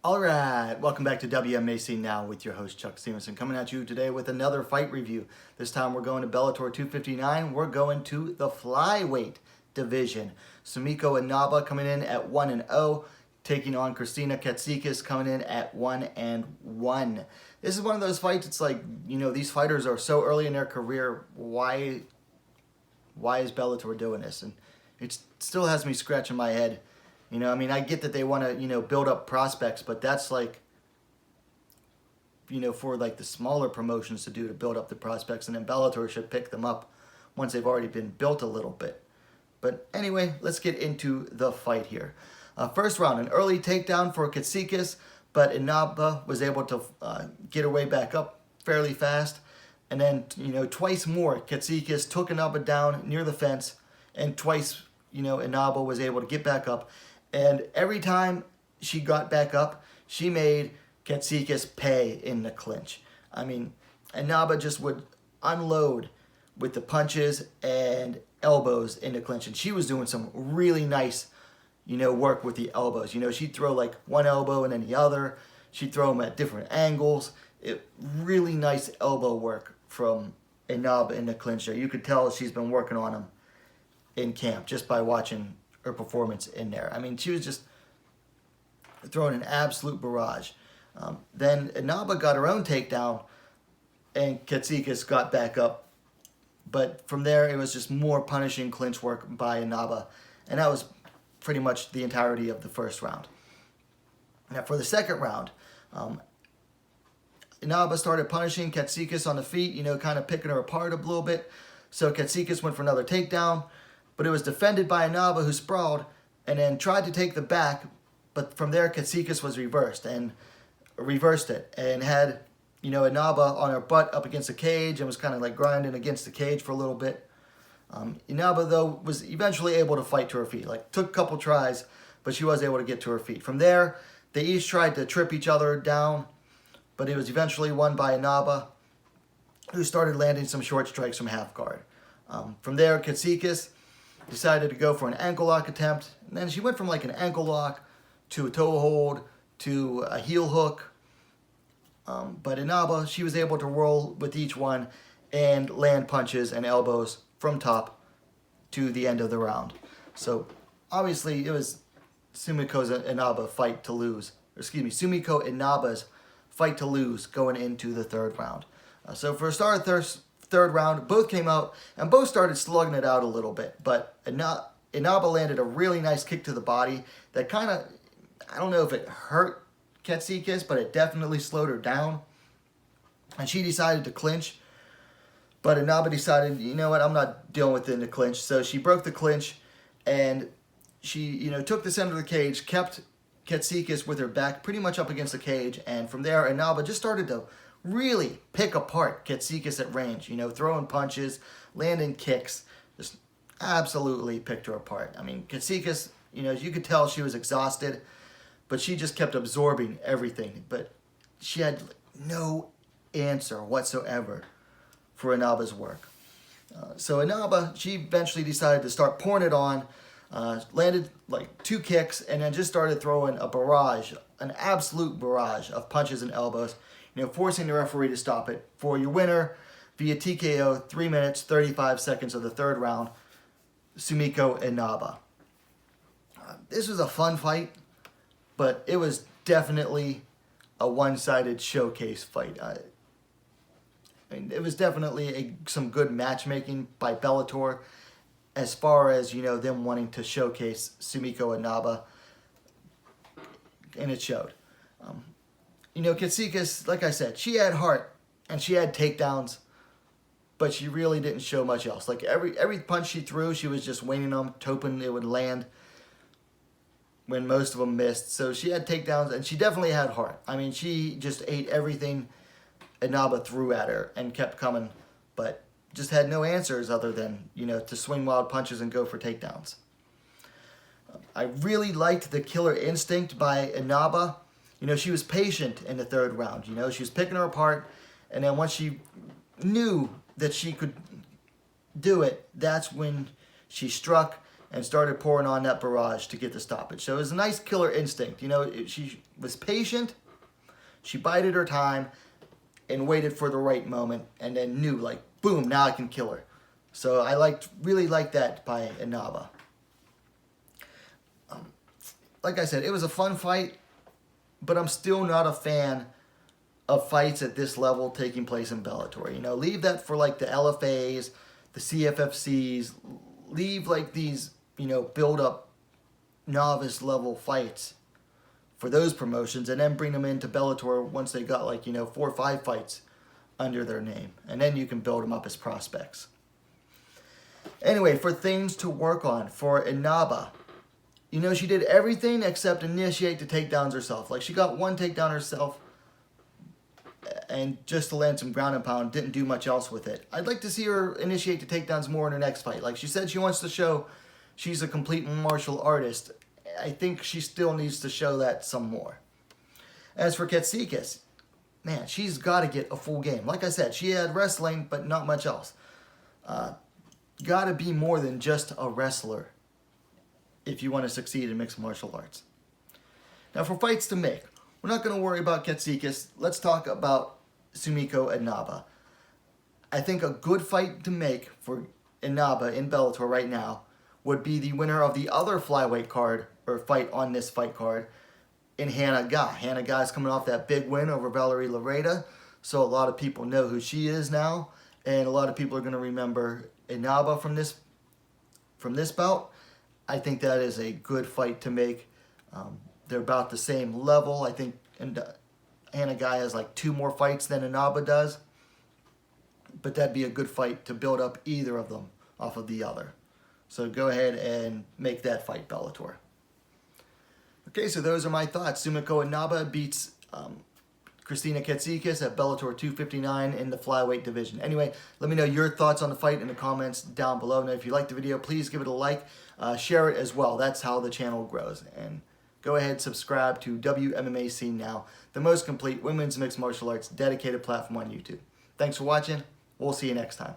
All right, welcome back to WMMA Now with your host Chuck Stevenson, coming at you today with another fight review. This time we're going to Bellator 259. We're going to the flyweight division. Sumiko Inaba coming in at 1-0, taking on Kristina Katsikis coming in at 1-1. This is one of those fights. It's like, these fighters are so early in their career. Why is Bellator doing this? And it still has me scratching my head. I get that they want to, build up prospects, but that's like, for like the smaller promotions to do to build up the prospects, and then Bellator should pick them up once they've already been built a little bit. But anyway, let's get into the fight here. First round, an early takedown for Katsikis, but Inaba was able to get her way back up fairly fast. And then, twice more, Katsikis took Inaba down near the fence, and twice, Inaba was able to get back up. And every time she got back up, she made Katsikis pay in the clinch. Inaba just would unload with the punches and elbows in the clinch. And she was doing some really nice, work with the elbows. She'd throw like one elbow and then the other. She'd throw them at different angles. Really nice elbow work from Inaba in the clinch there. You could tell she's been working on them in camp just by watching her performance in there. She was just throwing an absolute barrage. Then Inaba got her own takedown, and Katsikis got back up. But from there, it was just more punishing clinch work by Inaba, and that was pretty much the entirety of the first round. Now for the second round, Inaba started punishing Katsikis on the feet, kind of picking her apart a little bit. So Katsikis went for another takedown, but it was defended by Inaba, who sprawled and then tried to take the back. But from there, Katsikis was reversed it and had, Inaba on her butt up against the cage and was kind of like grinding against the cage for a little bit. Inaba, though, was eventually able to fight to her feet. Took a couple tries, but she was able to get to her feet. From there, they each tried to trip each other down, but it was eventually won by Inaba, who started landing some short strikes from half guard. From there, Katsikis decided to go for an ankle lock attempt, and then she went from like an ankle lock to a toe hold to a heel hook. But Inaba, she was able to roll with each one and land punches and elbows from top to the end of the round. So obviously it was Sumiko Inaba's fight to lose going into the third round. So for a start of third round, both came out and both started slugging it out a little bit. But Inaba landed a really nice kick to the body that kind of, I don't know if it hurt Katsikis, but it definitely slowed her down. And she decided to clinch. But Inaba decided, you know what, I'm not dealing with it in the clinch. So she broke the clinch and she, took the center of the cage, kept Katsikis with her back pretty much up against the cage. And from there, Inaba just started to really pick apart Katsikis at range, throwing punches, landing kicks, just absolutely picked her apart. Katsikis, as you could tell, she was exhausted, but she just kept absorbing everything. But she had no answer whatsoever for Inaba's work. So Inaba, she eventually decided to start pouring it on, landed like 2 kicks, and then just started throwing a barrage, an absolute barrage of punches and elbows, forcing the referee to stop it. For your winner via TKO, 3 minutes, 35 seconds of the third round, Sumiko Inaba. This was a fun fight, but it was definitely a one-sided showcase fight. It was definitely some good matchmaking by Bellator as far as, them wanting to showcase Sumiko Inaba, and it showed. Katsikis, like I said, she had heart and she had takedowns, but she really didn't show much else. Every punch she threw, she was just winging them, hoping it would land when most of them missed. So she had takedowns and she definitely had heart. She just ate everything Inaba threw at her and kept coming, but just had no answers other than, to swing wild punches and go for takedowns. I really liked the killer instinct by Inaba. She was patient in the third round. She was picking her apart, and then once she knew that she could do it, that's when she struck and started pouring on that barrage to get the stoppage. So it was a nice killer instinct. You know, she was patient, she bided her time, and waited for the right moment, and then knew, like, boom, now I can kill her. So I really liked that by Inaba. Like I said, it was a fun fight, but I'm still not a fan of fights at this level taking place in Bellator. You know, leave that for like the LFAs, the CFFCs, leave like these, you know, build up novice level fights for those promotions, and then bring them into Bellator once they got like, you know, 4 or 5 fights under their name, and then you can build them up as prospects. Anyway, for things to work on for Inaba, you know, she did everything except initiate the takedowns herself. Like, she got 1 takedown herself, and just to land some ground and pound, didn't do much else with it. I'd like to see her initiate the takedowns more in her next fight. Like she said, she wants to show she's a complete martial artist. I think she still needs to show that some more. As for Katsikis, man, she's got to get a full game. Like I said, she had wrestling, but not much else. Got to be more than just a wrestler if you want to succeed in mixed martial arts. Now, for fights to make, we're not going to worry about Katsikis. Let's talk about Sumiko Inaba. I think a good fight to make for Inaba in Bellator right now would be the winner of the other flyweight card, or fight on this fight card, in Hannah Guy. Hannah Guy is coming off that big win over Valerie Lareda, so a lot of people know who she is now, and a lot of people are going to remember Inaba from this bout. I think that is a good fight to make. They're about the same level. I think Hannah Guy has like 2 more fights than Inaba does, but that'd be a good fight to build up either of them off of the other. So go ahead and make that fight Bellator. Okay, so those are my thoughts. Sumiko Inaba beats Kristina Katsikis at Bellator 259 in the flyweight division. Anyway, let me know your thoughts on the fight in the comments down below. Now, if you liked the video, please give it a like. Share it as well. That's how the channel grows. And go ahead, subscribe to WMMA Scene Now, the most complete women's mixed martial arts dedicated platform on YouTube. Thanks for watching. We'll see you next time.